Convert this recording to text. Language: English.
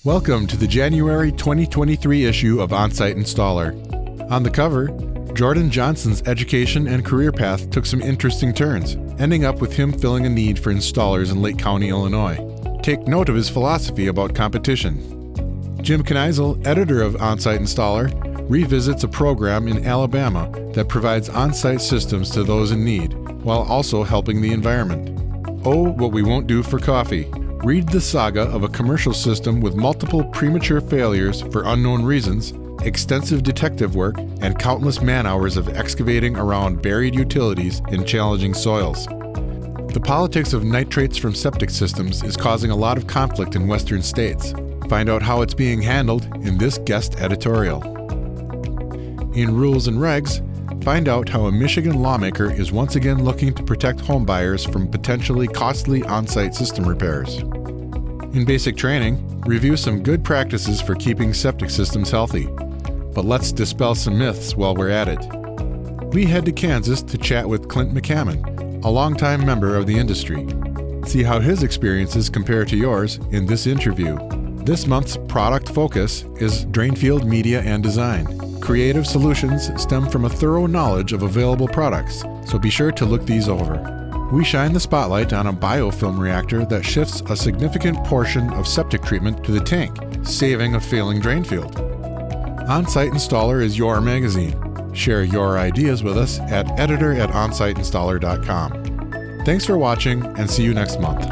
Welcome to the January 2023 issue of Onsite Installer. On the cover, Jordan Johnson's education and career path took some interesting turns, ending up with him filling a need for installers in Lake County, Illinois. Take note of his philosophy about competition. Jim Kneisel, editor of Onsite Installer, revisits a program in Alabama that provides on-site systems to those in need, while also helping the environment. Oh, what we won't do for coffee. Read the saga of a commercial system with multiple premature failures for unknown reasons, extensive detective work, and countless man-hours of excavating around buried utilities in challenging soils. The politics of nitrates from septic systems is causing a lot of conflict in western states. Find out how it's being handled in this guest editorial. In Rules and Regs, find out how a Michigan lawmaker is once again looking to protect homebuyers from potentially costly on-site system repairs. In Basic Training, review some good practices for keeping septic systems healthy. But let's dispel some myths while we're at it. We head to Kansas to chat with Clint McCammon, a longtime member of the industry. See how his experiences compare to yours in this interview. This month's product focus is drainfield media and design. Creative solutions stem from a thorough knowledge of available products, so be sure to look these over. We shine the spotlight on a biofilm reactor that shifts a significant portion of septic treatment to the tank, saving a failing drainfield. Onsite Installer is your magazine. Share your ideas with us at editor@onsiteinstaller.com. Thanks for watching, and see you next month.